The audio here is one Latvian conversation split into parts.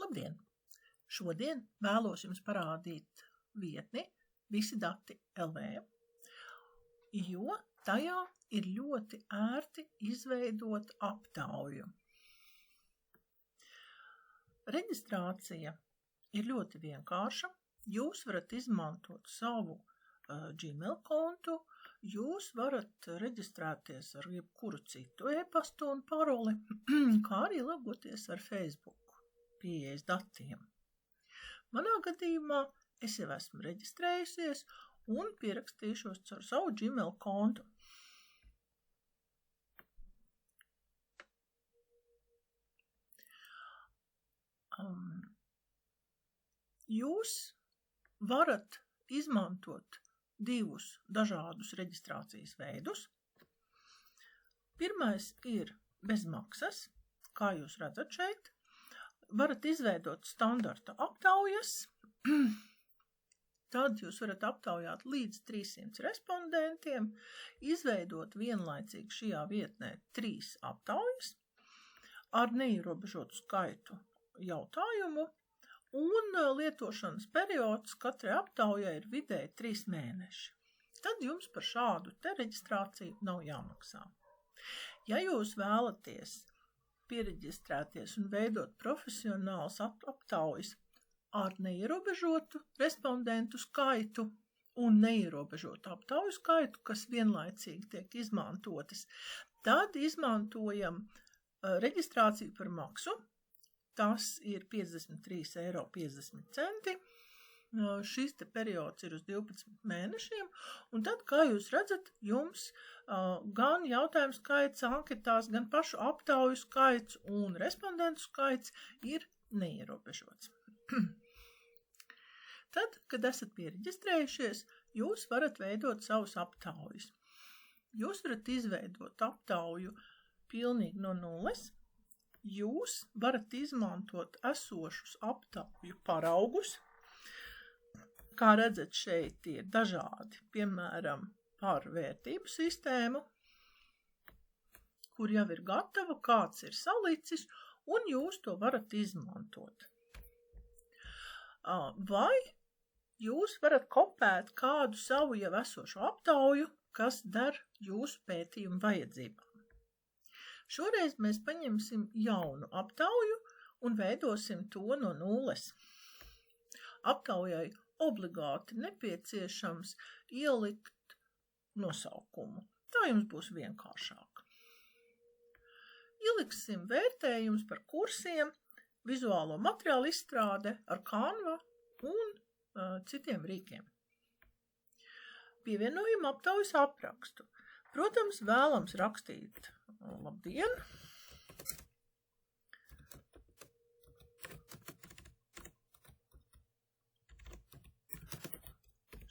Labdien! Šodien vēlos jums parādīt vietni Visi dati LV, jo tajā ir ļoti ērti izveidot aptauju. Reģistrācija ir ļoti vienkārša. Jūs varat izmantot savu Gmail kontu, jūs varat reģistrēties ar jebkuru citu e-pastu un paroli, kā arī logoties ar Facebook pieejas datiem. Manā gadījumā es jau esmu reģistrējusies un pierakstīšos caur savu Gmail kontu. Jūs varat izmantot divus dažādus reģistrācijas veidus. Pirmais ir bez maksas, kā jūs redzat šeit. Varat izveidot standarta aptaujas. Tad jūs varat aptaujāt līdz 300 respondentiem, izveidot vienlaicīgi šajā vietnē 3 aptaujas ar neierobežotu skaitu jautājumu, un lietošanas periods katrai aptaujai ir vidēji 3 mēneši. Tad jums par šādu te reģistrāciju nav jāmaksā. Ja jūs vēlaties piereģistrēties un veidot profesionāls aptaujas ar neierobežotu respondentu skaitu un neierobežotu aptauju skaitu, kas vienlaicīgi tiek izmantotas, tad izmantojam reģistrāciju par maksu. Tas ir 53,50 €. Šis te periods ir uz 12 mēnešiem, un tad, kā jūs redzat, jums gan jautājumu skaits anketās, gan pašu aptauju skaits un respondentu skaits ir neierobežots. Tad, kad esat piereģistrējušies, jūs varat veidot savus aptaujas. Jūs varat izveidot aptauju pilnīgi no nulles. Jūs varat izmantot esošus aptauju paraugus. Kā redzat, šeit ir dažādi, piemēram, par vērtību sistēmu, kur jau ir gatava, kāds ir salicis, un jūs to varat izmantot. Vai jūs varat kopēt kādu savu jau esošo aptauju, kas der jūsu pētījumu vajadzībām. Šoreiz mēs paņemsim jaunu aptauju un veidosim to no nulles. Aptaujai obligāti nepieciešams ielikt nosaukumu. Tā jums būs vienkāršāk. Ieliksim vērtējums par kursiem, vizuālo materiālu izstrāde ar Canva un citiem rīkiem. Pievienojam aptaujas aprakstu. Protams, vēlams rakstīt labdien.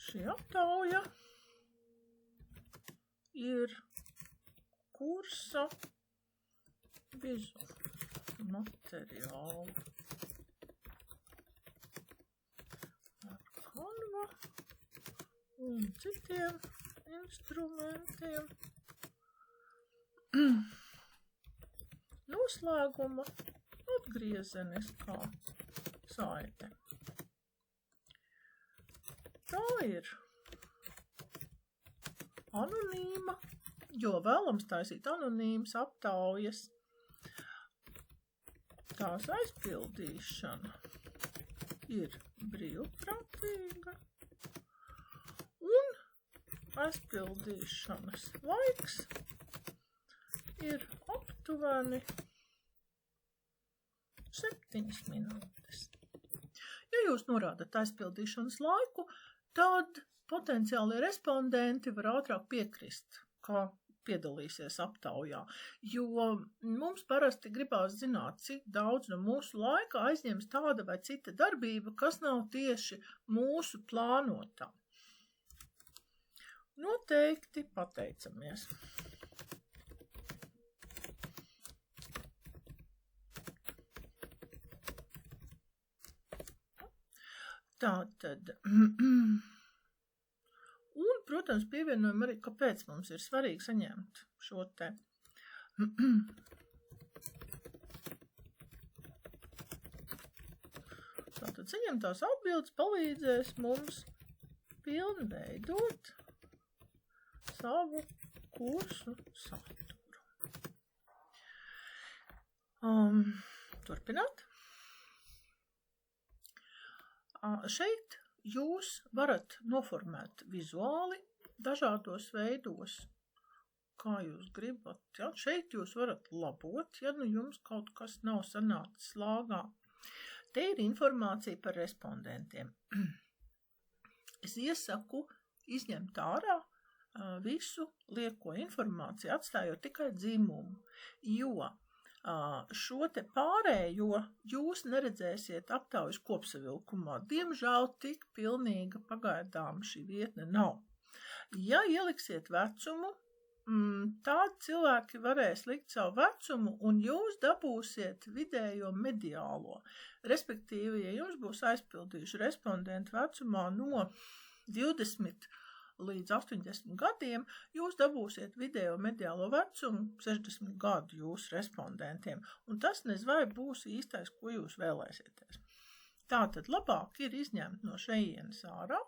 Šī aptauja ir kursa vizu materiālu ar Canva un citiem instrumentiem. Noslēguma atgriezeniskā saite. Tā ir anonīma, jo vēlams taisīt anonīmas aptaujas. Tās aizpildīšana ir brīvprātīga un aizpildīšanas laiks ir aptuveni 7 minūtes. Ja jūs norādat aizpildīšanas laiku, tad potenciālie respondenti var ātrāk piekrist, kā piedalīsies aptaujā, jo mums parasti gribās zināt, cik daudz no mūsu laika aizņems tāda vai cita darbība, kas nav tieši mūsu plānotā. Noteikti pateicamies. Tātad, un, protams, pievienojam arī, kāpēc mums ir svarīgi saņemt šo te saņemtās atbildes palīdzēs mums pilnveidot savu kursu saturu. Turpināt. Šeit jūs varat noformēt vizuāli dažādos veidos, kā jūs gribat. Ja? Šeit jūs varat labot, ja nu jums kaut kas nav sanācis lāgā. Te ir informācija par respondentiem. Es iesaku izņemt ārā visu lieko informāciju, atstājot tikai dzimumu, jo šo te pārējo jūs neredzēsiet aptaujas kopsavilkumā. Diemžēl tik pilnīga pagaidām šī vietne nav. Ja ieliksiet vecumu, tad cilvēki varēs likt savu vecumu un jūs dabūsiet vidējo mediālo. Respektīvi, ja jums būs aizpildījuši respondentu vecumā no 20 līdz 80 gadiem, jūs dabūsiet vidējo mediālo vecumu 60 gadu jūsu respondentiem. Un tas nezvai būs īstais, ko jūs vēlēsieties. Tātad labāk ir izņemt no šejienes ārā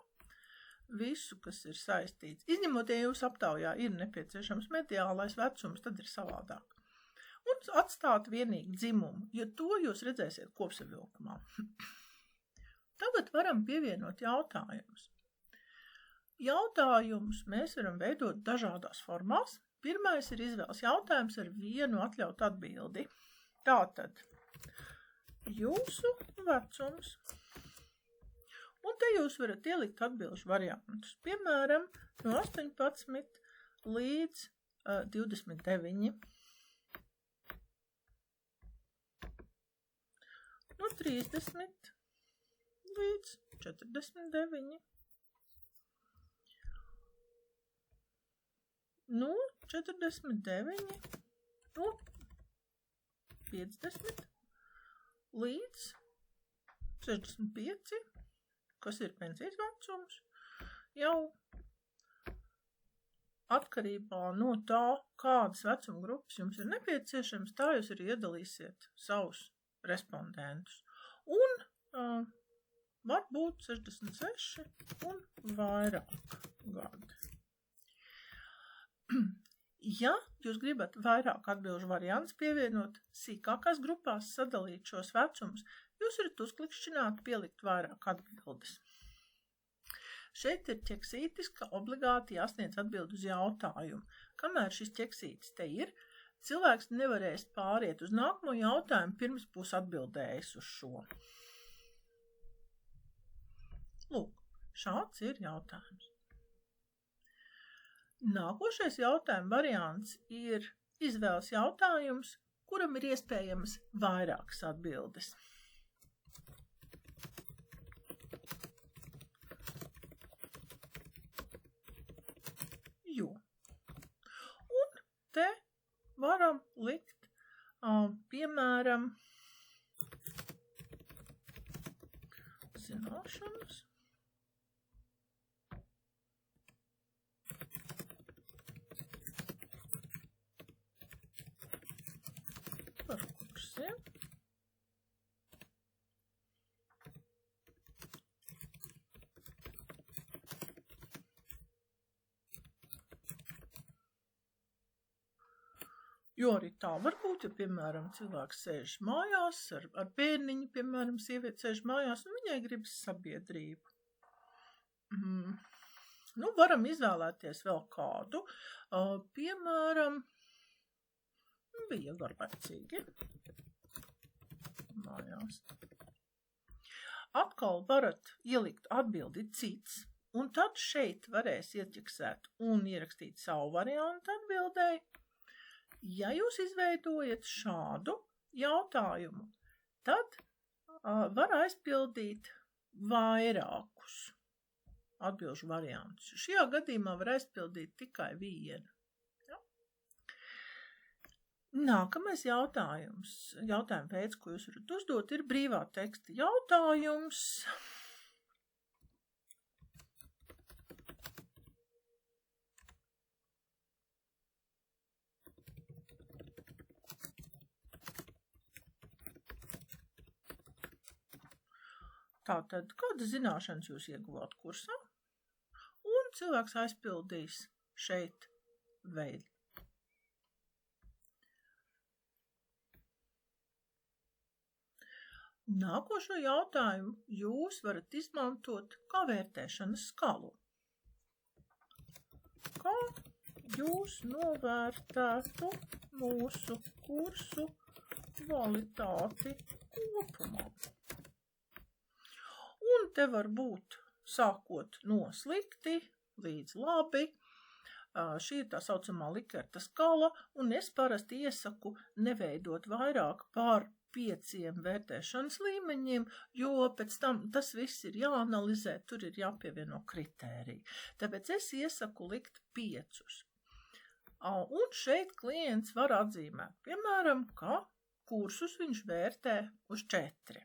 visu, kas ir saistīts. Izņemot, ja jūs aptaujā ir nepieciešams mediālais vecums, tad ir savādāk. Un atstāt vienīgi dzimumu, jo to jūs redzēsiet kopsavilkumā. Tagad varam pievienot jautājumus. Jautājumus mēs varam veidot dažādās formās. Pirmais ir izvēles jautājums ar vienu atļautu atbildi. Tātad, jūsu vecums. Un te jūs varat ielikt atbilžu variantus. Piemēram, no 18 līdz 29. No 30 līdz 49. No 49, no 50 līdz 65, kas ir pensijas vecums, jau atkarībā no tā, kādas vecuma grupas jums ir nepieciešams, tā jūs arī iedalīsiet savus respondentus. Un varbūt 66 un vairāk gadi. Ja jūs gribat vairāk atbilžu variants pievienot, sīkākās grupās sadalīt šos vecumus, jūs varat uzklikšķināt pielikt vairāk atbildes. Šeit ir ķeksītis, ka obligāti jāsniedz atbild uz jautājumu. Kamēr šis ķeksītis te ir, cilvēks nevarēs pāriet uz nākamo jautājumu, pirms būs atbildējis uz šo. Lūk, šāds ir jautājums. Nākošais jautājuma variants ir izvēles jautājums, kuram ir iespējamas vairākas atbildes. Jo. Un te varam likt, piemēram, zināšanas. Par kursiem. Jo arī tā var būt, ja, piemēram, cilvēks sēž mājās ar bērniņu, piemēram, sieviete sēž mājās, un viņai gribas sabiedrību. Nu, varam izvēlēties vēl kādu, piemēram, bija garlaicīgi mājās. Atkal varat ielikt atbildi cits, un tad šeit varēs ieķeksēt un ierakstīt savu variantu atbildēji. Ja jūs izveidojat šādu jautājumu, tad var aizpildīt vairākus atbilžu variantus. Šajā gadījumā var aizpildīt tikai vienu. Ja? Nākamais jautājums, jautājuma veids, ko jūs varat uzdot, ir brīvā teksta jautājums. Tātad, kādas zināšanas jūs ieguvāt kursā? Un cilvēks aizpildīs šeit veidi. Nākošo jautājumu jūs varat izmantot kā vērtēšanas skalu. Kā jūs novērtētu mūsu kursu kvalitāti kopumā? Un te var būt sākot no slikti līdz labi. Šī ir tā saucamā Likerta skala, un es parasti iesaku neveidot vairāk par 5 vērtēšanas līmeņiem, jo pēc tam tas viss ir jāanalizē, tur ir jāpievieno kritēriji. Tāpēc es iesaku likt 5. Un šeit klients var atzīmēt, piemēram, ka kursus viņš vērtē uz 4.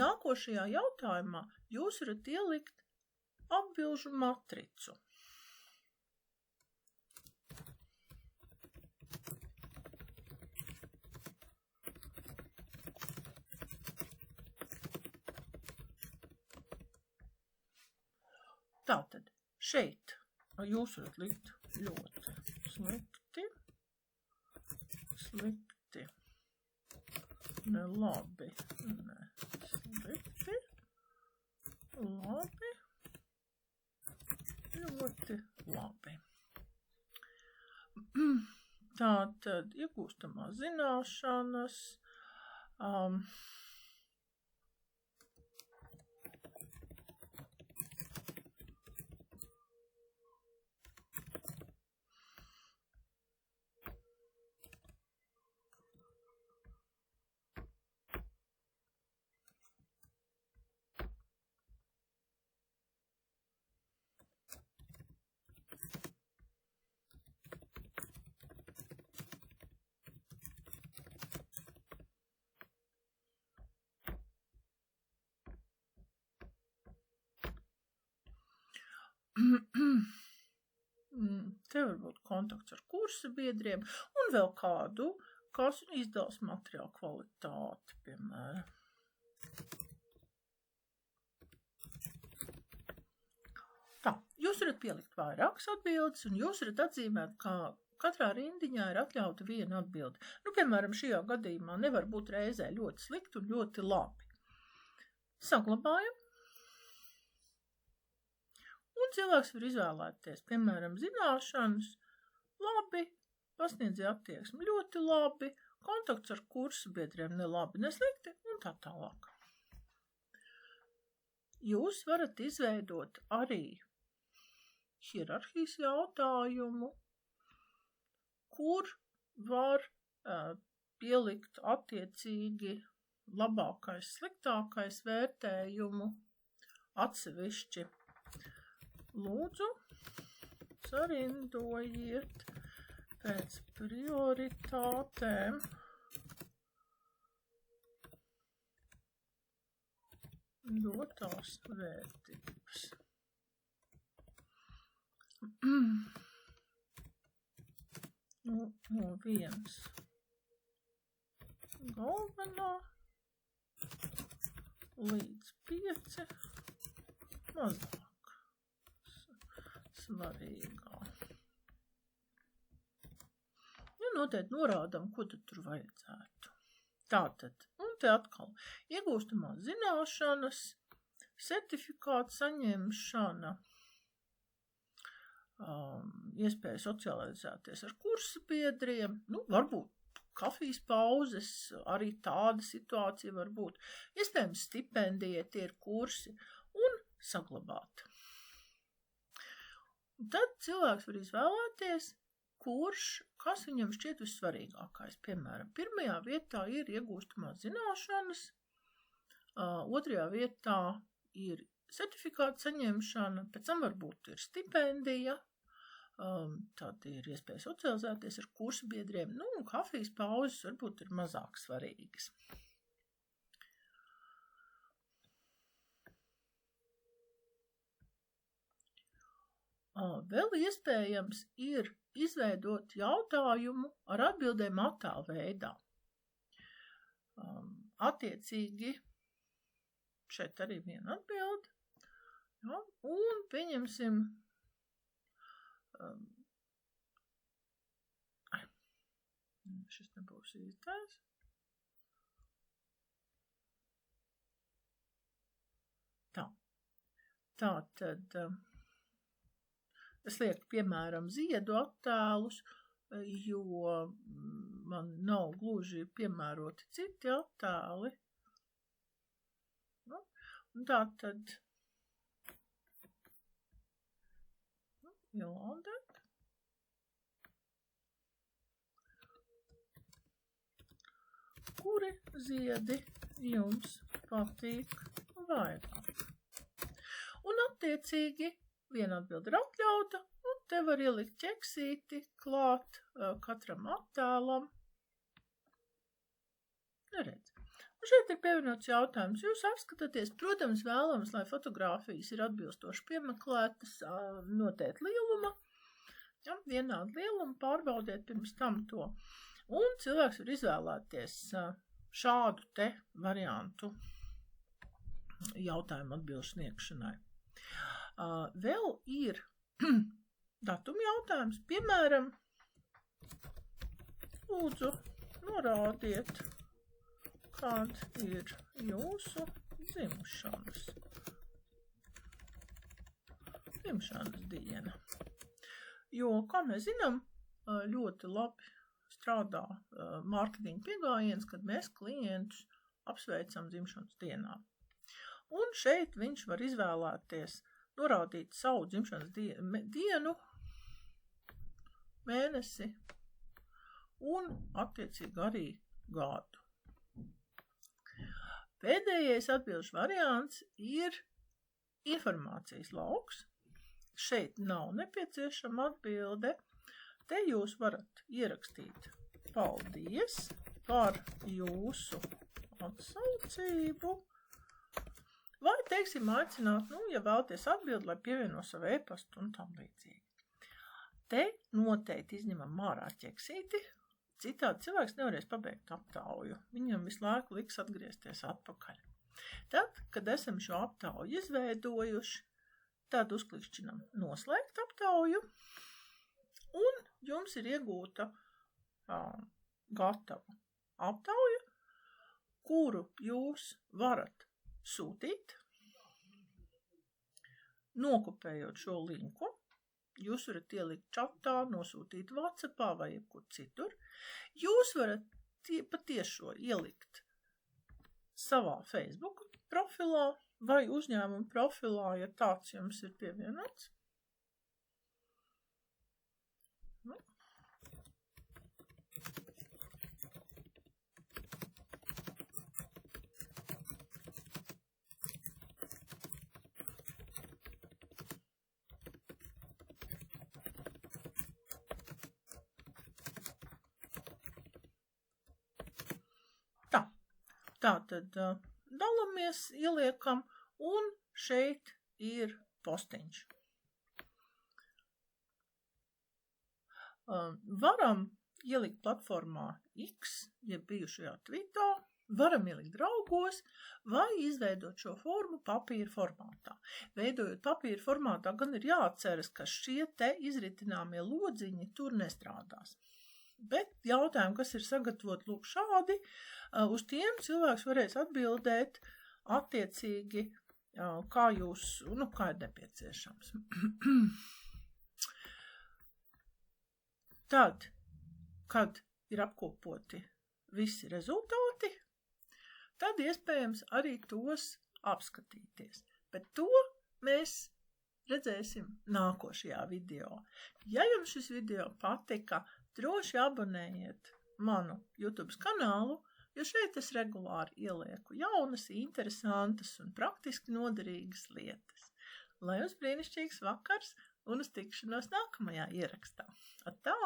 Nākošajā jautājumā jūs varat ielikt atbilžu matricu. Tātad šeit jūs varat likt ļoti slikti, ne labi, ne slikti, labi, ļoti labi. Tātad iegūstamās zināšanas, te var būt kontakts ar kursa biedriem un vēl kādu, kas izdals materiālu kvalitāti, piemēram. Tā, jūs varat pielikt vairākas atbildes un jūs varat atzīmēt, ka katrā rindiņā ir atļauta viena atbilde. Piemēram, šajā gadījumā nevar būt reizē ļoti slikti un ļoti labi. Saglabājam. Un cilvēks var izvēlēties, piemēram, zināšanas, labi, pasniedzēja attieksmi ļoti labi, kontakts ar kursa biedriem ne labi, ne slikti un tā tālāk. Jūs varat izveidot arī hierarhijas jautājumu, kur var pielikt attiecīgi labākais, sliktākais vērtējumu atsevišķi. Lūdzu, sarindojiet pēc prioritātēm dotās vērtības. No 1 galvenā līdz 5 mazāk svarīgā. Noteikti norādām, ko tad tur vajadzētu. Tātad, un te atkal iegūstamās zināšanas, certifikāta saņemšana, iespēja socializēties ar kursa biedriem, varbūt kafijas pauzes, arī tāda situācija var būt, iespējams stipendija, tie ir kursi, un saglabāt. Tad cilvēks var izvēlēties, kas viņam šķiet vissvarīgākais. Piemēram, 1. vietā ir iegūstamās zināšanas, 2. vietā ir certifikāta saņemšana, pēc tam varbūt ir stipendija, tad ir iespēja socializēties ar kursa biedriem, un kafijas pauzes varbūt ir mazāk svarīgas. Vēl iespējams ir izveidot jautājumu ar atbildēm attēlu veidā. Attiecīgi šeit arī viena atbilde. Ja, un pieņemsim, šis nebūs īstais. Tā tad es lieku, piemēram, ziedu attēlus, jo man nav gluži piemēroti citi attēli. Nu, un tā tad ielādēt. Kuri ziedi jums patīk vairāk? Un attiecīgi viena atbilde ir atļauta, un te var ielikt ķeksīti klāt katram attēlam. Neredz. Un šeit ir pievienots jautājums. Jūs apskatāties, protams, vēlams, lai fotogrāfijas ir atbilstoši piemeklētas noteikti lieluma. Ja, vienādu lielumu pārbaudiet pirms tam to. Un cilvēks var izvēlēties šādu te variantu jautājumu atbilžu sniegšanai. Vēl ir datuma jautājums. Piemēram, lūdzu, norādiet, kād ir jūsu dzimšanas diena. Jo, kā mēs zinām, ļoti labi strādā mārketinga pieejams, kad mēs klientus apsveicam dzimšanas dienā. Un šeit viņš var izvēlēties norādīt savu dzimšanas dienu, mēnesi un attiecīgi arī gadu. Pēdējais atbilžu variants ir informācijas lauks. Šeit nav nepieciešama atbilde. Te jūs varat ierakstīt paldies par jūsu atsaucību. Vai, teiksim, aicināt, ja vēlaties atbildi, lai pievieno savu e-pastu un tam līdzīgi. Te noteikti izņemam ārā ķeksīti, citādi cilvēks nevarēs pabeigt aptauju. Viņam visu laiku liks atgriezties atpakaļ. Tad, kad esam šo aptauju izveidojuši, tad uzklikšķinam noslēgt aptauju, un jums ir iegūta gatava aptauja, kuru jūs varat sūtīt, nokopējot šo linku. Jūs varat ielikt čatā, nosūtīt WhatsAppā vai jebkur citur. Jūs varat patiešo ielikt savā Facebook profilā vai uzņēmuma profilā, ja tāds jums ir pievienots. Tātad dalamies, ieliekam, un šeit ir postiņš. Varam ielikt platformā X, ja bijušajā tvitā, varam ielikt draugos, vai izveidot šo formu papīra formātā. Veidojot papīra formātā, gan ir jāatceras, ka šie te izritināmie lodziņi tur nestrādās. Bet jautājumi, kas ir sagatavot lūk šādi, uz tiem cilvēks varēs atbildēt attiecīgi, kā jūs, kā ir nepieciešams. Tad, kad ir apkopoti visi rezultāti, tad iespējams arī tos apskatīties. Bet to mēs redzēsim nākošajā video. Ja jums šis video patika, droši abonējiet manu YouTube kanālu, jo šeit es regulāri ielieku jaunas, interesantas un praktiski noderīgas lietas. Lai jums brīnišķīgs vakars un uz tikšanos nākamajā ierakstā. Atā!